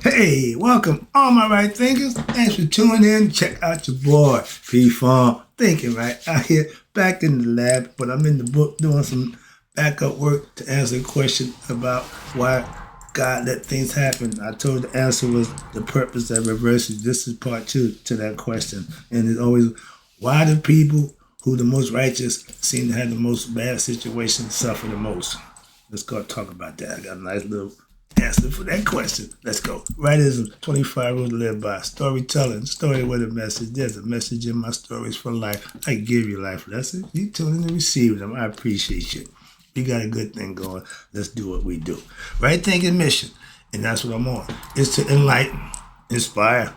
Hey, welcome all my right thinkers. Thanks for tuning in. Check out your boy, P-Farm, thinking right out here back in the lab, but I'm in the book doing some backup work to answer a question about why God let things happen. I told the answer was the purpose that reverses. This is part two to that question. And it's always, why do people who the most righteous seem to have the most bad situations suffer the most? Let's go talk about that. I got a nice little answer for that question. Let's go. Wrighteous 25 rules to live by. Storytelling. Story with a message. There's a message in my stories for life. I give you life lessons. You tune in to receive them. I appreciate you. We got a good thing going. Let's do what we do. Right thinking mission, and that's what I'm on, is to enlighten, inspire,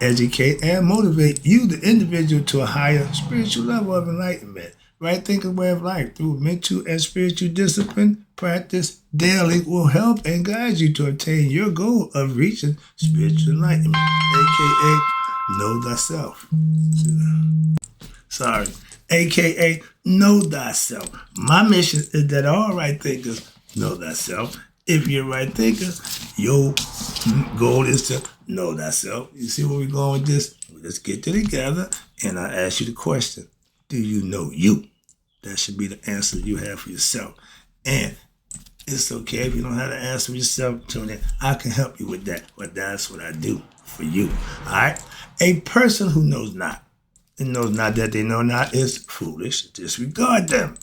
educate, and motivate you, the individual, to a higher spiritual level of enlightenment. Right thinking way of life through mental and spiritual discipline, practice daily will help and guide you to attain your goal of reaching spiritual enlightenment, aka know thyself. Sorry, aka know thyself. My mission is that all right thinkers know thyself. If you're a right thinker, your goal is to know thyself. You see where we're going with this? Let's get together and I ask you the question. Do you know you? That should be the answer you have for yourself. And it's okay if you don't have the answer for yourself. Tune in. I can help you with that. But that's what I do for you. All right? A person who knows not and knows not that they know not is foolish. Disregard them.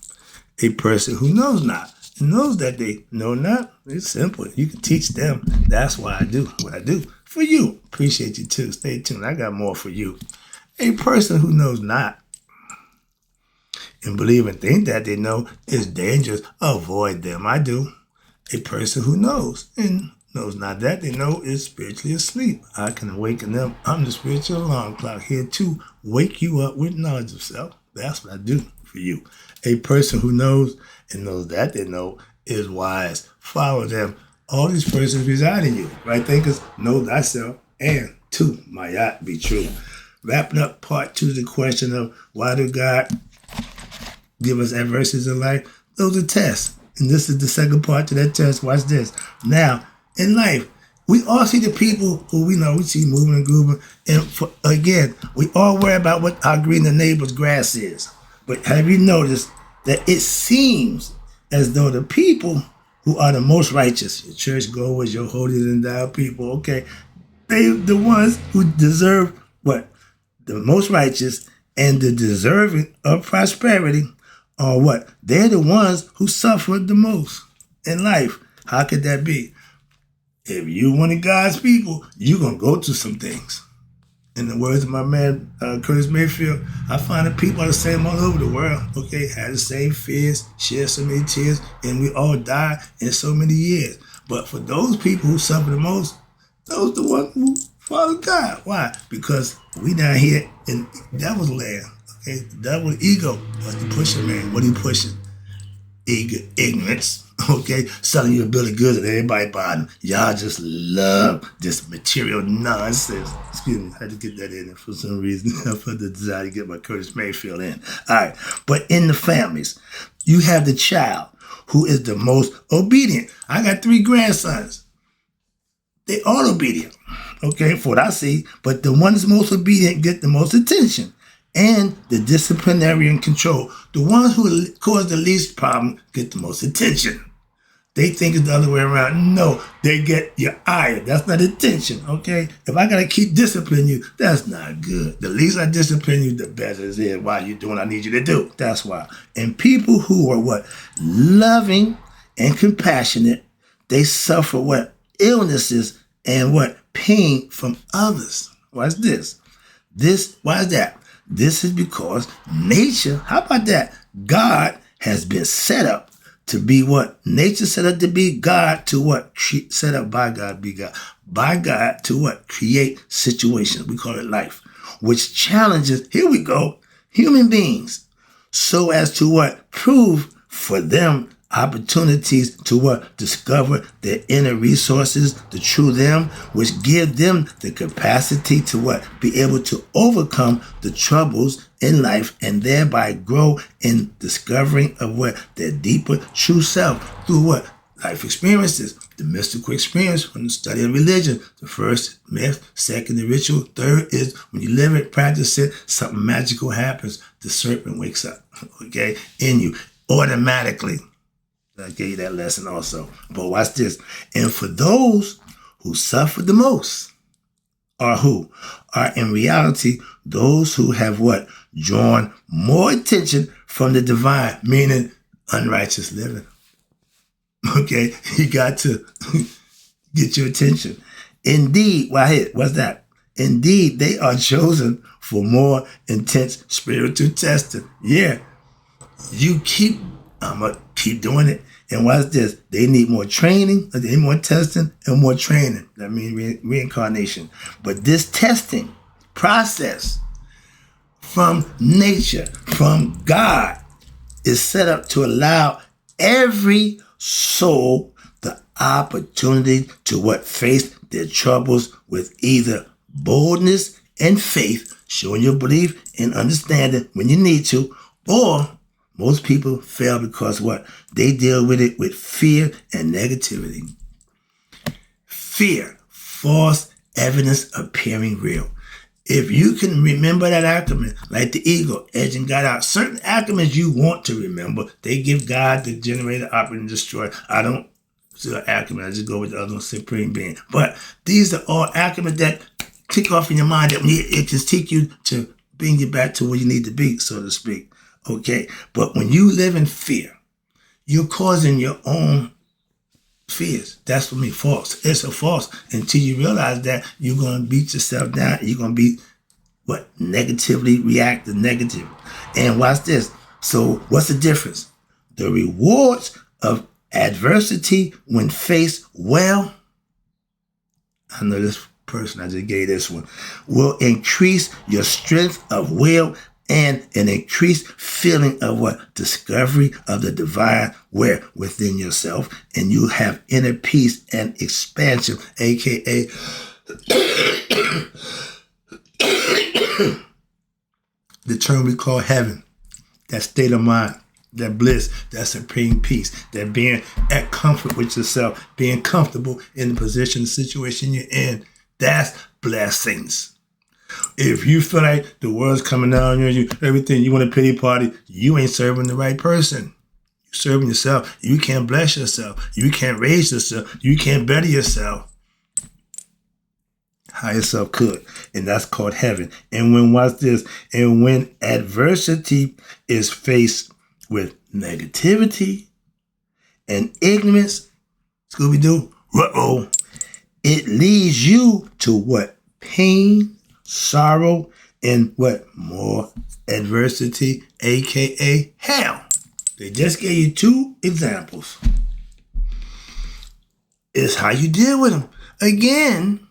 A person who knows not and knows that they know not, it's simple. You can teach them. That's why I do what I do for you. Appreciate you too. Stay tuned. I got more for you. A person who knows not and believe and think that they know is dangerous. Avoid them. I do. A person who knows and knows not that they know is spiritually asleep. I can awaken them. I'm the spiritual alarm clock here to wake you up with knowledge of self. That's what I do for you. A person who knows and knows that they know is wise. Follow them. All these persons reside in you. Right thinkers, know thyself, and two, mayat be true. Wrapping up part two of the question of why do God give us adversities in life? Those are tests. And this is the second part to that test. Watch this. Now, in life, we all see the people who we know, we see moving and grooving. And again, we all worry about how green the neighbor's grass is. But have you noticed that it seems as though the people who are the most righteous, your churchgoers, your holier than thou people, okay, they the ones who deserve what? The most righteous and the deserving of prosperity are what? They're the ones who suffered the most in life. How could that be? If you one of God's people, you're going to go through some things. In the words of my man, Curtis Mayfield, I find that people are the same all over the world, okay? Had the same fears, share so many tears, and we all die in so many years. But for those people who suffer the most, those are the ones who follow God. Why? Because we down here in devil's land. Okay, the devil ego was the pushing man. What are you pushing? Ignorance. Okay, selling you a bill of goods and everybody buying them. Y'all just love this material nonsense. Excuse me, I had to get that in there for some reason. I felt the desire to get my Curtis Mayfield in. All right, but in the families, you have the child who is the most obedient. I got 3 grandsons. They all obedient. Okay, for what I see, but the ones most obedient get the most attention. And the disciplinarian control. The ones who cause the least problem get the most attention. They think it's the other way around. No, they get your ire. That's not attention, okay? If I got to keep disciplining you, that's not good. The least I discipline you, the better it is. Why you doing what I need you to do. That's why. And people who are what? Loving and compassionate, they suffer what? Illnesses and what? Pain from others. Why's this? Why is that? This is because nature, how about that? God has been set up to be what? Nature set up to be God to what? Set up by God, be God. By God to what? Create situations. We call it life. Which challenges, here we go, human beings. So as to what? Prove for them opportunities to what? Discover their inner resources, the true them, which give them the capacity to what? Be able to overcome the troubles in life and thereby grow in discovering of what? Their deeper true self through what? Life experiences. the mystical experience from the study of religion. The first, myth. Second, the ritual. Third is when you live it, practice it, something magical happens. The serpent wakes up, okay, in you automatically. I gave you that lesson also. But watch this. And for those who suffer the most are who? Are in reality those who have what? Drawn more attention from the divine, meaning unrighteous living. Okay, you got to get your attention. Indeed, what's that? Indeed, they are chosen for more intense spiritual testing. Yeah, I'm going to keep doing it. And watch this. They need more training, they need more testing and more training. That means reincarnation. But this testing process from nature, from God, is set up to allow every soul the opportunity to face their troubles with either boldness and faith, showing your belief and understanding when you need to, or most people fail because they deal with it with fear and negativity. Fear, false evidence appearing real. If you can remember that acronym, like the ego, edging God out, certain acronyms you want to remember, they give God the generator, operator, and destroyer. I don't do an acronym, I just go with the other one, supreme being. But these are all acronyms that click off in your mind that it can take you to bring you back to where you need to be, so to speak. Okay, but when you live in fear, you're causing your own fears. That's for me, false. It's a false. Until you realize that, you're going to beat yourself down. You're going to be, negatively react to negative. And watch this. So what's the difference? The rewards of adversity when faced well, I know this person, I just gave this one, will increase your strength of will and an increased feeling of discovery of the divine within yourself, and you have inner peace and expansion, aka the term we call heaven, that state of mind, that bliss, that supreme peace, that being at comfort with yourself, being comfortable in the position, the situation you're in. That's blessings. If you feel like the world's coming down on you, everything, you want a pity party, you ain't serving the right person. You're serving yourself. You can't bless yourself. You can't raise yourself. You can't better yourself. Higher self could. And that's called heaven. And when adversity is faced with negativity and ignorance, Scooby-Doo, it leads you to pain, sorrow, and more adversity, aka hell. They just gave you 2 examples. It's how you deal with them. Again,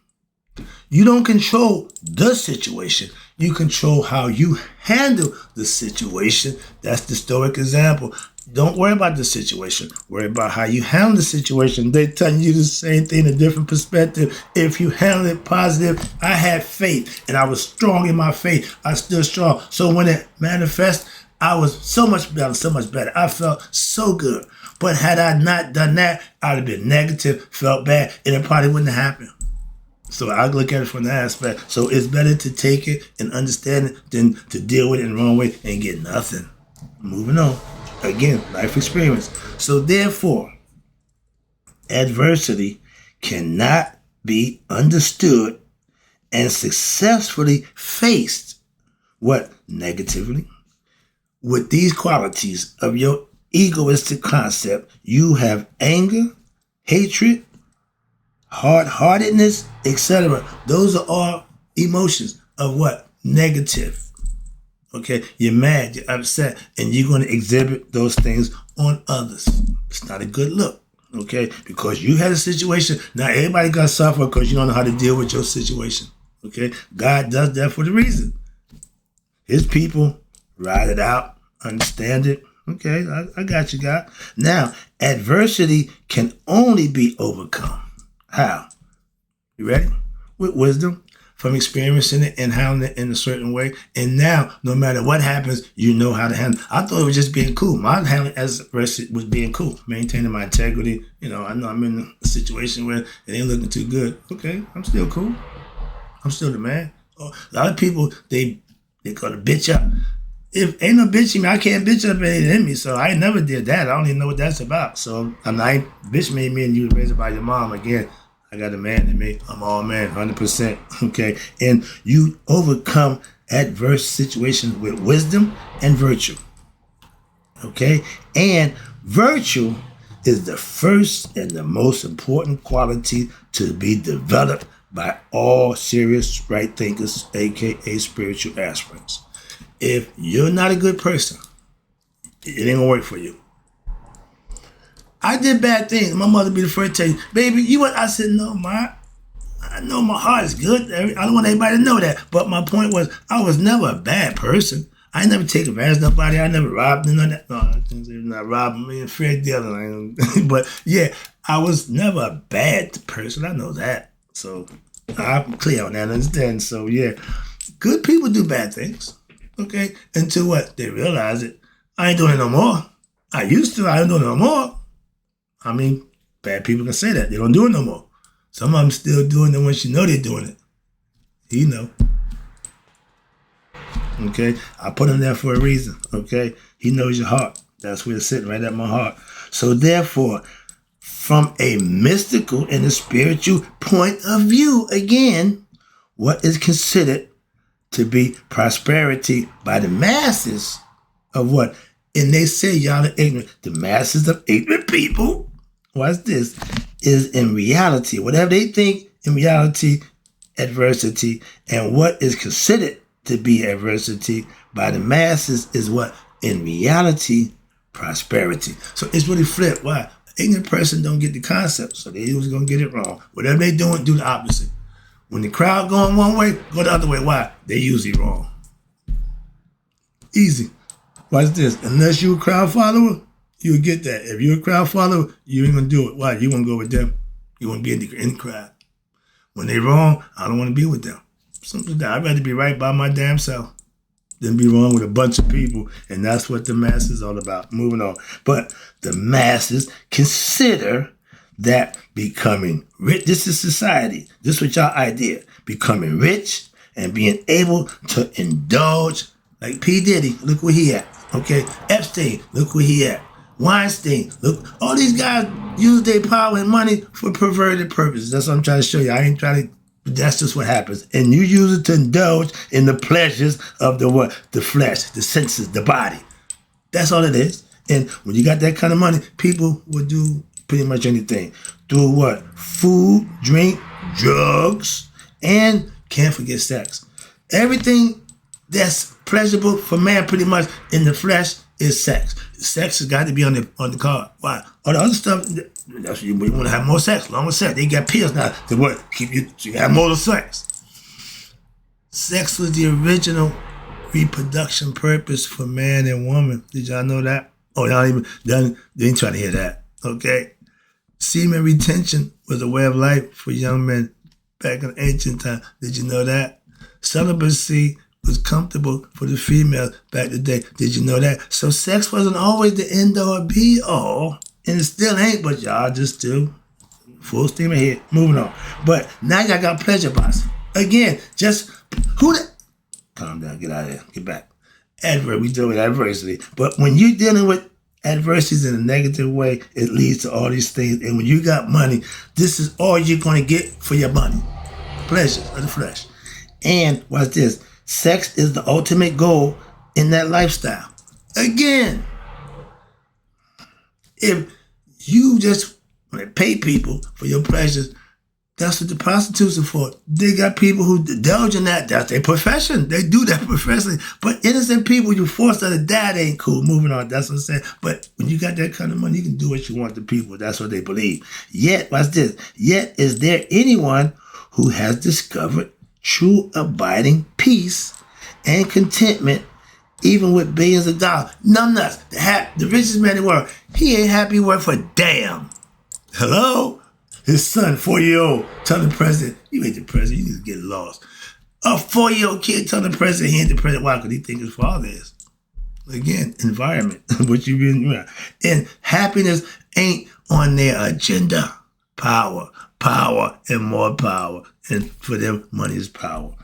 you don't control the situation. You control how you handle the situation. That's the Stoic example. Don't worry about the situation. Worry about how you handle the situation. They're telling you the same thing, a different perspective. If you handle it positive, I had faith and I was strong in my faith. I stood strong. So when it manifests, I was so much better. I felt so good. But had I not done that, I'd have been negative, felt bad, and it probably wouldn't have happened. So I look at it from that aspect. So it's better to take it and understand it than to deal with it in the wrong way and get nothing. Moving on. Again, life experience. So therefore, adversity cannot be understood and successfully faced, negatively? With these qualities of your egoistic concept, you have anger, hatred, hard-heartedness, etc. Those are all emotions of negative. Okay, you're mad, you're upset, and you're going to exhibit those things on others. It's not a good look, okay? Because you had a situation, now everybody got to suffer because you don't know how to deal with your situation, okay? God does that for the reason. His people ride it out, understand it. Okay, I got you, God. Now, adversity can only be overcome. How? You ready? With wisdom. from experiencing it and handling it in a certain way. And now, no matter what happens, you know how to handle it. I thought it was just being cool. My handling as a person was being cool, maintaining my integrity. You know, I know I'm in a situation where it ain't looking too good. Okay, I'm still cool. I'm still the man. A lot of people, they call it bitch up. If ain't no bitching me, I can't bitch up anything in me. So I never did that. I don't even know what that's about. So bitch made me and you was raised by your mom. Again, I got a man in me. I'm all man, 100%. Okay. And you overcome adverse situations with wisdom and virtue. Okay. And virtue is the first and the most important quality to be developed by all serious right thinkers, aka spiritual aspirants. If you're not a good person, it ain't gonna work for you. I did bad things. My mother be the first to tell you, baby, you what? I said, no, Ma. I know my heart is good. I don't want anybody to know that. But my point was, I was never a bad person. I never take advantage of nobody. I never robbed none of that. No, I didn't not robbing me and fair dealing. But yeah, I was never a bad person. I know that. So I'm clear on that. Understand? So yeah, good people do bad things. Okay, until what? They realize it. I ain't doing it no more. I used to. I ain't doing it no more. I mean, bad people can say that. They don't do it no more. Some of them still doing it once you know they're doing it. You know. Okay, I put him there for a reason. Okay, he knows your heart. That's where it's sitting right at my heart. So therefore, from a mystical and a spiritual point of view, again, what is considered to be prosperity by the masses of what? And they say y'all are ignorant. The masses of ignorant people, watch this, is in reality, whatever they think in reality, adversity, and what is considered to be adversity by the masses is what? In reality, prosperity. So it's really flipped. Why? Ignorant person don't get the concept, so they usually gonna get it wrong. Whatever they doing, do the opposite. When the crowd going one way, go the other way. Why? They usually wrong. Easy. Watch this. Unless you a crowd follower, you'll get that. If you're a crowd follower, you ain't gonna do it. Why? You wanna go with them. You wanna be in the crowd. When they wrong, I don't wanna be with them. Simple as that. I'd rather be right by my damn self than be wrong with a bunch of people. And that's what the masses is all about. Moving on. But the masses consider that becoming rich, this is society, this is what y'all idea, becoming rich and being able to indulge, like P. Diddy, look where he at, okay? Epstein, look where he at. Weinstein, look, all these guys use their power and money for perverted purposes. That's what I'm trying to show you. I ain't trying to, that's just what happens. And you use it to indulge in the pleasures of the what? The flesh, the senses, the body. That's all it is. And when you got that kind of money, people will do pretty much anything. Through what? Food, drink, drugs, and can't forget sex. Everything that's pleasurable for man pretty much in the flesh is sex. Sex has got to be on the card. Why? All the other stuff, that's you want to have more sex, longer sex. They got pills now to what? Keep you, so you have more sex. Sex was the original reproduction purpose for man and woman. Did y'all know that? Oh, they ain't trying to hear that. Okay? Semen retention was a way of life for young men back in ancient time. Did you know that? Celibacy was comfortable for the females back in the day. Did you know that? So sex wasn't always the end or be all, and it still ain't, but y'all just still full steam ahead. Moving on. But now y'all got pleasure box. Again, just who that? Calm down, get out of here, get back. We deal with adversity. But when you're dealing with adversities in a negative way, it leads to all these things. And when you got money, this is all you're going to get for your money. Pleasures of the flesh. And watch this. Sex is the ultimate goal in that lifestyle. Again, if you just want to pay people for your pleasures, that's what the prostitutes are for. They got people who indulge in that. That's their profession. They do that professionally. But innocent people, you force them to die, they ain't cool. Moving on. That's what I'm saying. But when you got that kind of money, you can do what you want to people. That's what they believe. Yet, watch this. Yet, is there anyone who has discovered true abiding peace and contentment even with billions of dollars? None nuts. The richest man in the world, he ain't happy worth a damn. Hello? His son, 4-year-old, telling the president, you ain't the president, you need to get lost. A 4-year-old kid telling the president he ain't the president. Why? Because he thinks his father is. Again, environment, what you been around. And happiness ain't on their agenda. Power, and more power. And for them, money is power.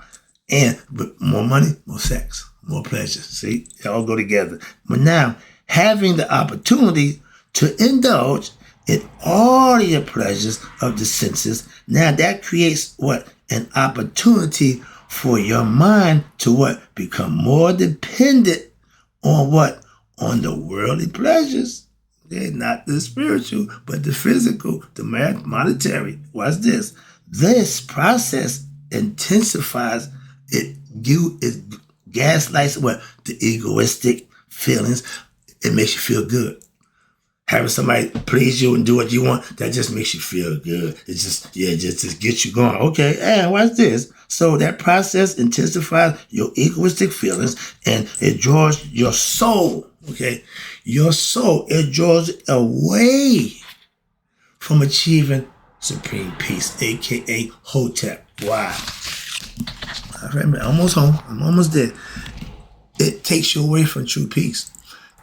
And with more money, more sex, more pleasure. See, they all go together. But now, having the opportunity to indulge in all the pleasures of the senses, now that creates what? An opportunity for your mind to what? Become more dependent on what? On the worldly pleasures. They're not the spiritual, but the physical, the monetary. Watch this. This process intensifies it. It gaslights what? The egoistic feelings. It makes you feel good. Having somebody please you and do what you want, that just makes you feel good. It just gets you going. Okay, and watch this. So that process intensifies your egoistic feelings and it draws your soul, okay? Your soul, it draws away from achieving supreme peace, aka Hotep. Why? I'm almost home. I'm almost there. It takes you away from true peace.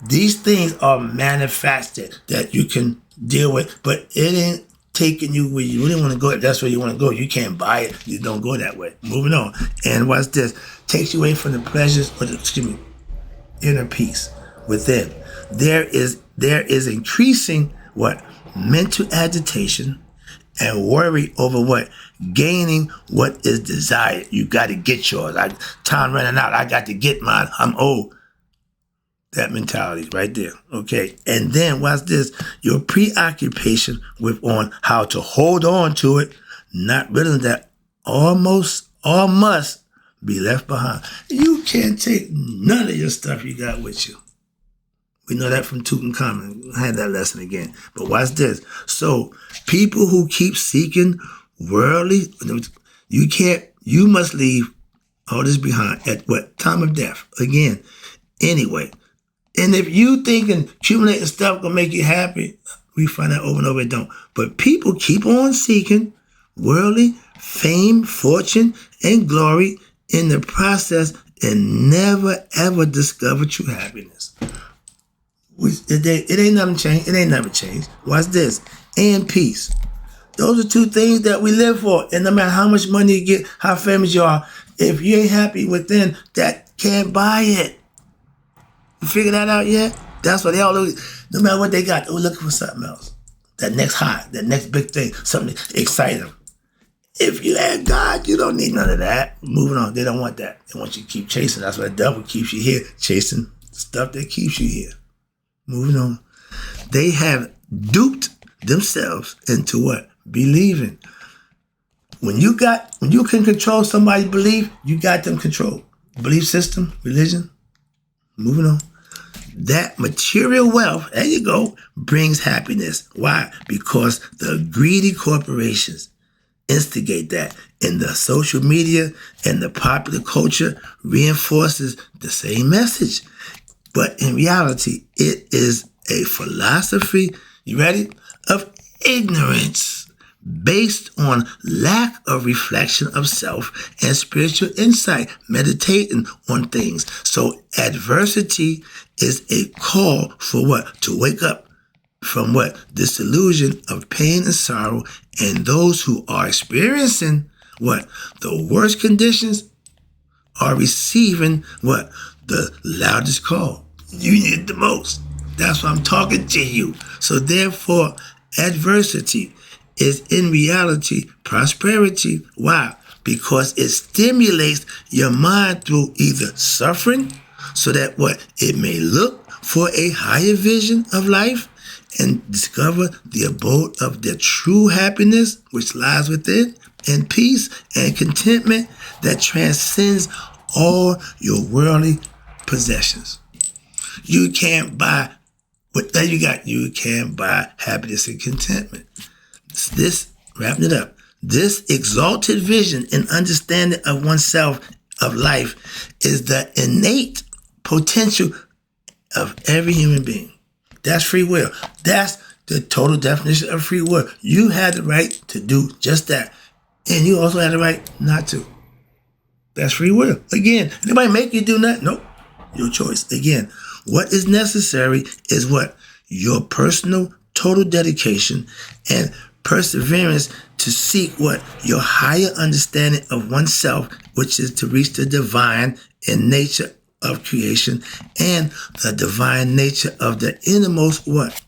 These things are manifested that you can deal with, but it ain't taking you where you really want to go. If that's where you want to go, you can't buy it. You don't go that way. Moving on. And watch this. Takes you away from the pleasures or the, inner peace within. There is increasing what? Mental agitation and worry over what? Gaining what is desired. You got to get yours. Time running out. I got to get mine. I'm old. That mentality right there, okay? And then watch this, your preoccupation with on how to hold on to it, not realizing that all must be left behind. You can't take none of your stuff you got with you. We know that from Tutankhamun. I had that lesson again. But watch this. So people who keep seeking worldly, you must leave all this behind at what? Time of death. Again, anyway. And if you thinking accumulating stuff gonna make you happy, we find out over and over it don't. But people keep on seeking worldly fame, fortune, and glory in the process and never ever discover true happiness. It ain't nothing changed. It ain't never changed. Watch this. And peace. Those are two things that we live for. And no matter how much money you get, how famous you are, if you ain't happy within, that can't buy it. You figure that out yet? That's what they all look. No matter what they got, they're looking for something else. That next high, that next big thing, something exciting. If you had God, you don't need none of that. Moving on, they don't want that. They want you to keep chasing. That's why the devil keeps you here, chasing stuff that keeps you here. Moving on. They have duped themselves into what? Believing. When you can control somebody's belief, you got them controlled. Belief system, religion. Moving on. That material wealth, there you go, brings happiness. Why? Because the greedy corporations instigate that. And the social media and the popular culture reinforces the same message. But in reality, it is a philosophy, you ready? Of ignorance based on lack of reflection of self and spiritual insight, meditating on things. So adversity is a call for what? To wake up from what? This illusion of pain and sorrow. And those who are experiencing what? The worst conditions are receiving what? The loudest call. You need it the most. That's why I'm talking to you. So therefore, adversity is in reality prosperity. Why? Because it stimulates your mind through either suffering, so that what? It may look for a higher vision of life and discover the abode of their true happiness, which lies within, and peace and contentment that transcends all your worldly possessions. You can't buy what that you got. You can't buy happiness and contentment. This, wrapping it up, this exalted vision and understanding of oneself, of life, is the innate potential of every human being. That's free will. That's the total definition of free will. You had the right to do just that. And you also had the right not to. That's free will. Again, anybody make you do that? Nope. Your choice. Again, what is necessary is what? Your personal total dedication and perseverance to seek what? Your higher understanding of oneself, which is to reach the divine in nature of creation and the divine nature of the innermost what?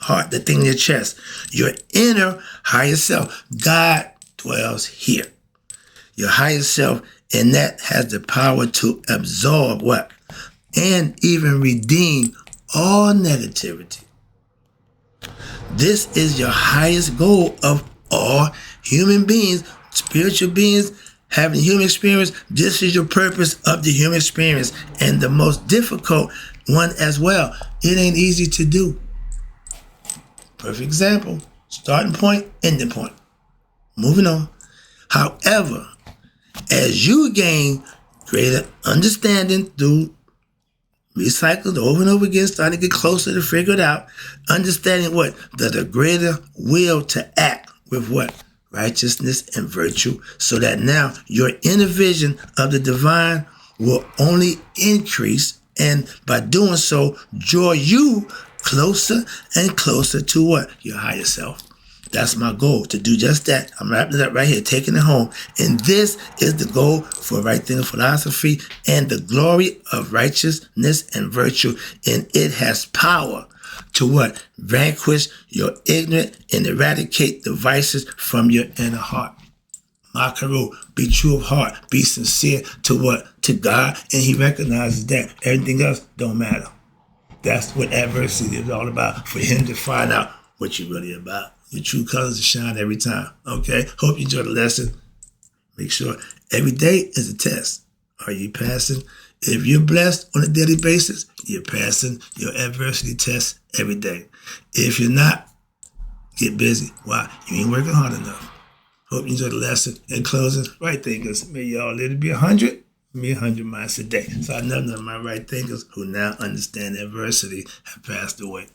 Heart, the thing in your chest. Your inner higher self. God dwells here. Your higher self, and that has the power to absorb what? And even redeem all negativity. This is your highest goal of all human beings, spiritual beings, having human experience. This is your purpose of the human experience, and the most difficult one as well. It ain't easy to do. Perfect example. Starting point, ending point. Moving on. However, as you gain greater understanding through recycled over and over again, starting to get closer to figure it out, understanding what? The greater will to act with what? Righteousness and virtue, so that now your inner vision of the divine will only increase, and by doing so, draw you closer and closer to what? Your higher self. That's my goal, to do just that. I'm wrapping it up right here, taking it home. And this is the goal for Right Thinking Philosophy and the glory of righteousness and virtue. And it has power to what? Vanquish your ignorance and eradicate the vices from your inner heart. Makaru, be true of heart, be sincere to what? To God, and he recognizes that. Everything else don't matter. That's what adversity is all about, for him to find out what you're really about. Your true colors will shine every time, okay? Hope you enjoyed the lesson. Make sure every day is a test. Are you passing? If you're blessed on a daily basis, you're passing your adversity test every day. If you're not, get busy. Why? You ain't working hard enough. Hope you enjoyed the lesson. In closing, right thinkers, may y'all live to be 100. Me 100 miles a day. So I know none of my right thinkers who now understand adversity have passed away.